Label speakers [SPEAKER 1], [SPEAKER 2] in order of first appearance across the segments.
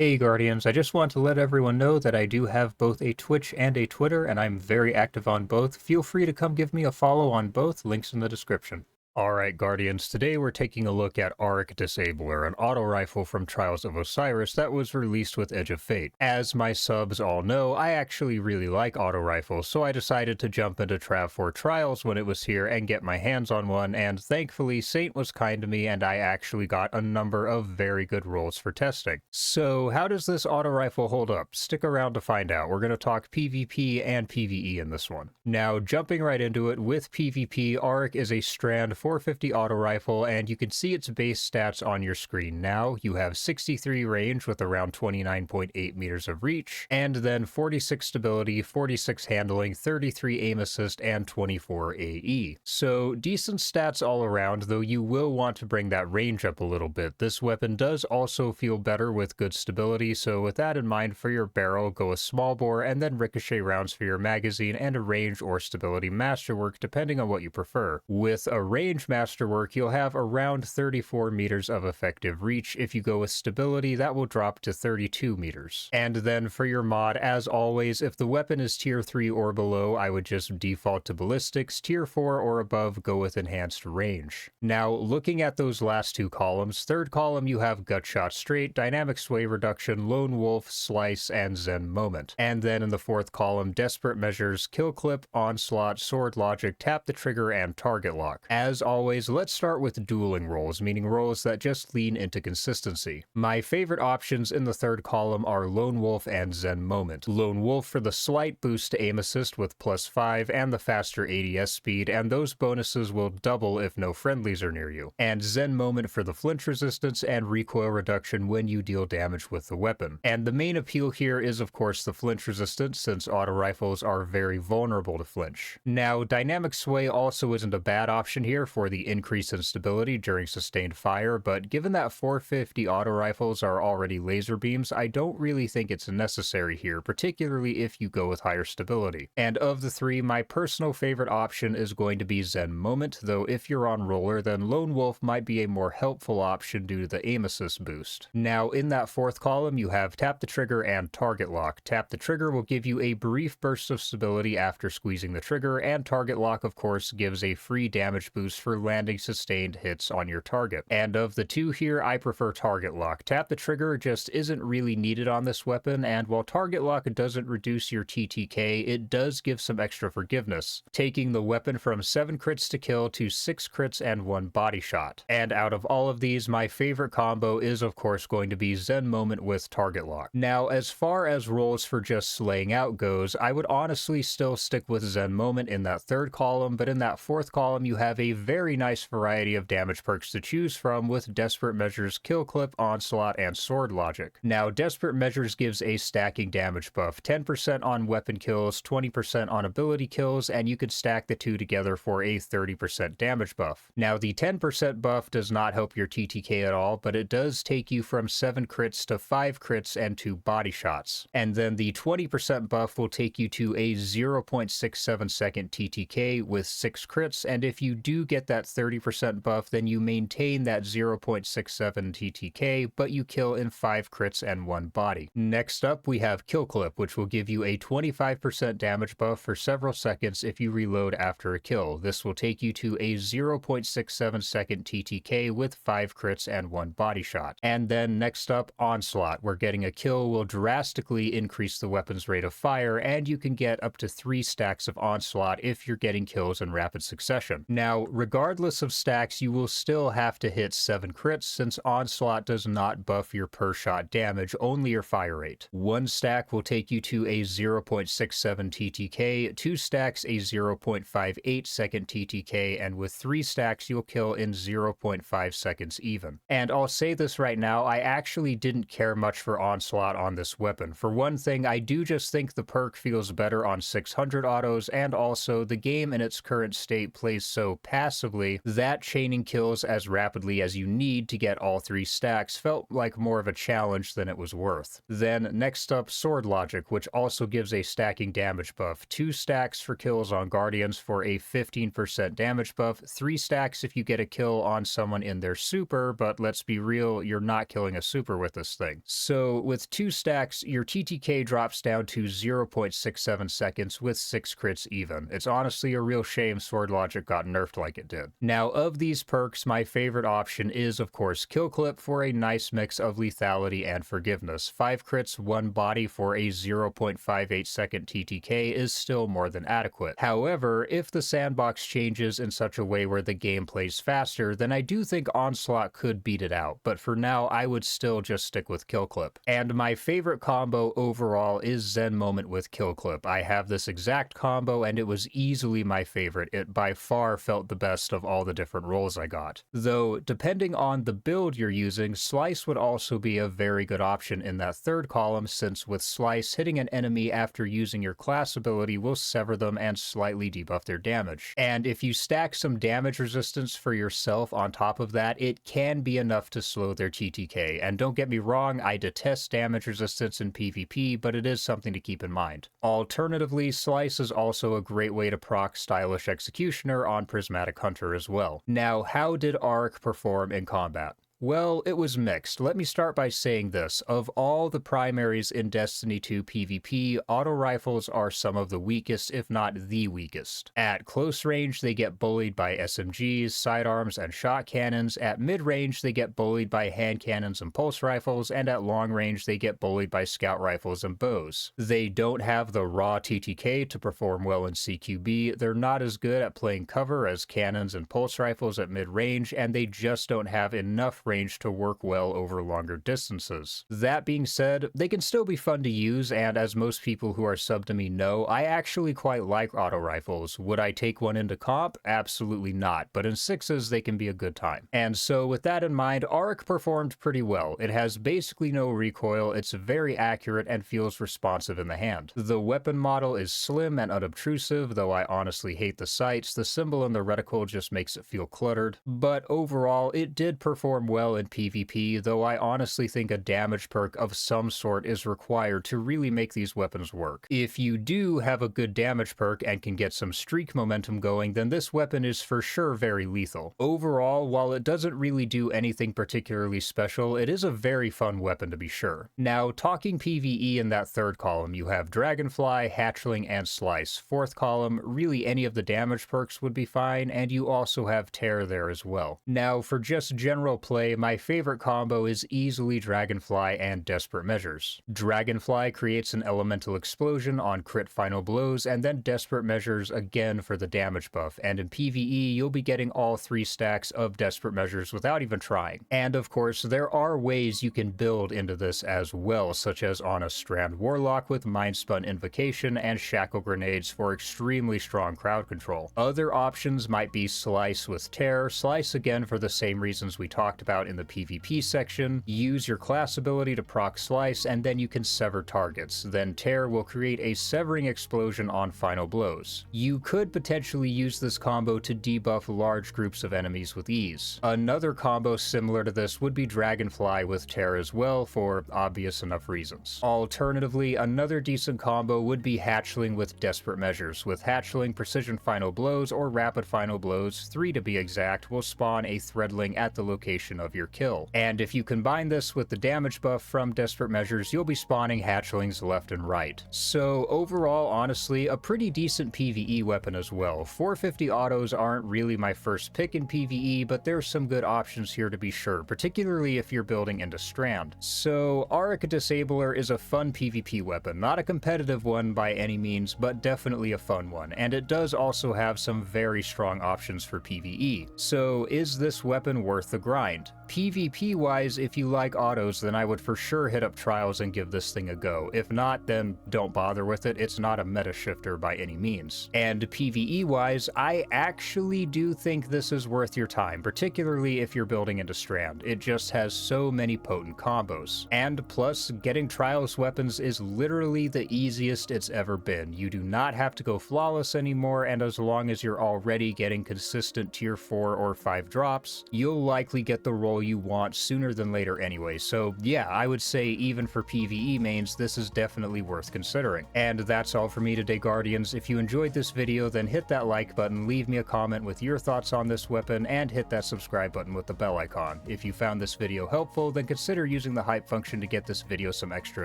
[SPEAKER 1] Hey Guardians, I just want to let everyone know that I do have both a Twitch and a Twitter, and I'm very active on both. Feel free to come give me a follow on both, links in the description. Alright Guardians, today we're taking a look at Auric Disabler, an auto rifle from Trials of Osiris that was released with Edge of Fate. As my subs all know, I actually really like auto rifles, so I decided to jump into Trav 4 Trials when it was here and get my hands on one, and thankfully Saint was kind to me and I actually got a number of very good rolls for testing. So how does this auto rifle hold up? Stick around to find out. We're going to talk PvP and PvE in this one. Now, jumping right into it, with PvP, Auric is a Strand 450 auto rifle, and you can see its base stats on your screen now. You have 63 range with around 29.8 meters of reach, and then 46 stability, 46 handling, 33 aim assist, and 24 AE. So decent stats all around, though you will want to bring that range up a little bit. This weapon does also feel better with good stability, so with that in mind, for your barrel, go a small bore and then ricochet rounds for your magazine, and a range or stability masterwork depending on what you prefer. With a range masterwork, you'll have around 34 meters of effective reach. If you go with stability, that will drop to 32 meters. And then for your mod, as always, if the weapon is tier 3 or below, I would just default to ballistics. Tier 4 or above, go with enhanced range. Now, looking at those last two columns, third column you have gutshot straight, dynamic sway reduction, lone wolf, slice, and zen moment. And then in the fourth column, desperate measures, kill clip, onslaught, sword logic, tap the trigger, and target lock. As always, let's start with dueling rolls, meaning rolls that just lean into consistency. My favorite options in the third column are lone wolf and zen moment. Lone wolf for the slight boost to aim assist with +5 and the faster ADS speed, and those bonuses will double if no friendlies are near you. And zen moment for the flinch resistance and recoil reduction when you deal damage with the weapon. And the main appeal here is of course the flinch resistance, since auto rifles are very vulnerable to flinch. Now, dynamic sway also isn't a bad option here for the increase in stability during sustained fire, but given that 450 auto rifles are already laser beams, I don't really think it's necessary here, particularly if you go with higher stability. And of the three, my personal favorite option is going to be zen moment, though if you're on roller, then lone wolf might be a more helpful option due to the aim assist boost. Now, in that fourth column, you have tap the trigger and target lock. Tap the trigger will give you a brief burst of stability after squeezing the trigger, and target lock, of course, gives a free damage boost for landing sustained hits on your target. And of the two here, I prefer target lock. Tap the trigger just isn't really needed on this weapon, and while target lock doesn't reduce your TTK, it does give some extra forgiveness, taking the weapon from 7 crits to kill to 6 crits and 1 body shot. And out of all of these, my favorite combo is of course going to be zen moment with target lock. Now, as far as rolls for just slaying out goes, I would honestly still stick with zen moment in that third column, but in that fourth column you have a very nice variety of damage perks to choose from with desperate measures, kill clip, onslaught, and sword logic. Now, desperate measures gives a stacking damage buff, 10% on weapon kills, 20% on ability kills, and you could stack the two together for a 30% damage buff. Now, the 10% buff does not help your TTK at all, but it does take you from 7 crits to 5 crits and 2 body shots. And then the 20% buff will take you to a 0.67 second TTK with 6 crits, and if you do get that 30% buff, then you maintain that 0.67 TTK, but you kill in 5 crits and 1 body. Next up, we have kill clip, which will give you a 25% damage buff for several seconds if you reload after a kill. This will take you to a 0.67 second TTK with 5 crits and 1 body shot. And then next up, onslaught, where getting a kill will drastically increase the weapon's rate of fire, and you can get up to 3 stacks of onslaught if you're getting kills in rapid succession. Now, regardless of stacks, you will still have to hit 7 crits, since onslaught does not buff your per shot damage, only your fire rate. 1 stack will take you to a 0.67 TTK, 2 stacks a 0.58 second TTK, and with 3 stacks you'll kill in 0.5 seconds even. And I'll say this right now, I actually didn't care much for onslaught on this weapon. For one thing, I do just think the perk feels better on 600 autos, and also the game in its current state plays so passive passively, that chaining kills as rapidly as you need to get all 3 stacks felt like more of a challenge than it was worth. Then next up, Sword Logic, which also gives a stacking damage buff. 2 stacks for kills on Guardians for a 15% damage buff, 3 stacks if you get a kill on someone in their super, but let's be real, you're not killing a super with this thing. So with 2 stacks, your TTK drops down to 0.67 seconds with 6 crits even. It's honestly a real shame Sword Logic got nerfed like it did. Now, of these perks, my favorite option is, of course, Kill Clip for a nice mix of lethality and forgiveness. 5 crits, 1 body for a 0.58 second TTK is still more than adequate. However, if the sandbox changes in such a way where the game plays faster, then I do think Onslaught could beat it out, but for now I would still just stick with Kill Clip. And my favorite combo overall is Zen Moment with Kill Clip. I have this exact combo and it was easily my favorite. It by far felt the best of all the different rolls I got. Though, depending on the build you're using, Slice would also be a very good option in that third column, since with Slice, hitting an enemy after using your class ability will sever them and slightly debuff their damage. And if you stack some damage resistance for yourself on top of that, it can be enough to slow their TTK. And don't get me wrong, I detest damage resistance in PvP, but it is something to keep in mind. Alternatively, Slice is also a great way to proc Stylish Executioner on Prismatic Hunter as well. Now, how did Auric perform in combat? Well, it was mixed. Let me start by saying this. Of all the primaries in Destiny 2 PvP, auto rifles are some of the weakest, if not the weakest. At close range, they get bullied by SMGs, sidearms, and shot cannons. At mid-range, they get bullied by hand cannons and pulse rifles, and at long range, they get bullied by scout rifles and bows. They don't have the raw TTK to perform well in CQB, they're not as good at playing cover as cannons and pulse rifles at mid-range, and they just don't have enough range to work well over longer distances. That being said, they can still be fun to use, and as most people who are sub to me know, I actually quite like auto rifles. Would I take one into comp? Absolutely not, but in sixes they can be a good time. And so with that in mind, Auric performed pretty well. It has basically no recoil, it's very accurate, and feels responsive in the hand. The weapon model is slim and unobtrusive, though I honestly hate the sights. The symbol in the reticle just makes it feel cluttered, but overall it did perform well in PvP, though I honestly think a damage perk of some sort is required to really make these weapons work. If you do have a good damage perk and can get some streak momentum going, then this weapon is for sure very lethal. Overall, while it doesn't really do anything particularly special, it is a very fun weapon to be sure. Now, talking PvE in that third column, you have Dragonfly, Hatchling, and Slice. Fourth column, really any of the damage perks would be fine, and you also have Tear there as well. Now, for just general play, my favorite combo is easily Dragonfly and Desperate Measures. Dragonfly creates an elemental explosion on crit final blows, and then Desperate Measures again for the damage buff, and in PvE you'll be getting all 3 stacks of Desperate Measures without even trying. And of course, there are ways you can build into this as well, such as on a Strand Warlock with Mindspun Invocation and Shackle Grenades for extremely strong crowd control. Other options might be Slice with Tear, Slice again for the same reasons we talked about in the PvP section. Use your class ability to proc Slice, and then you can sever targets. Then Tear will create a severing explosion on final blows. You could potentially use this combo to debuff large groups of enemies with ease. Another combo similar to this would be Dragonfly with Tear as well, for obvious enough reasons. Alternatively, another decent combo would be Hatchling with Desperate Measures. With Hatchling, Precision Final Blows, or Rapid Final Blows, 3 to be exact, will spawn a Threadling at the location of your kill. And if you combine this with the damage buff from Desperate Measures, you'll be spawning hatchlings left and right. So overall, honestly, a pretty decent PvE weapon as well. 450 autos aren't really my first pick in PvE, but there's some good options here to be sure, particularly if you're building into Strand. So Auric Disabler is a fun PvP weapon, not a competitive one by any means, but definitely a fun one, and it does also have some very strong options for PvE. So is this weapon worth the grind? PvP-wise, if you like autos, then I would for sure hit up Trials and give this thing a go. If not, then don't bother with it. It's not a meta shifter by any means. And PvE-wise, I actually do think this is worth your time, particularly if you're building into Strand. It just has so many potent combos. And plus, getting Trials weapons is literally the easiest it's ever been. You do not have to go flawless anymore, and as long as you're already getting consistent tier 4 or 5 drops, you'll likely get the role you want sooner than later anyway. So yeah, I would say even for PvE mains, this is definitely worth considering. And that's all for me today, Guardians. If you enjoyed this video, then hit that like button, leave me a comment with your thoughts on this weapon, and hit that subscribe button with the bell icon. If you found this video helpful, then consider using the hype function to get this video some extra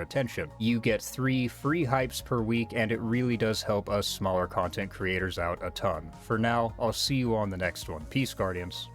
[SPEAKER 1] attention. You get 3 free hypes per week, and it really does help us smaller content creators out a ton. For now, I'll see you on the next one. Peace, Guardians.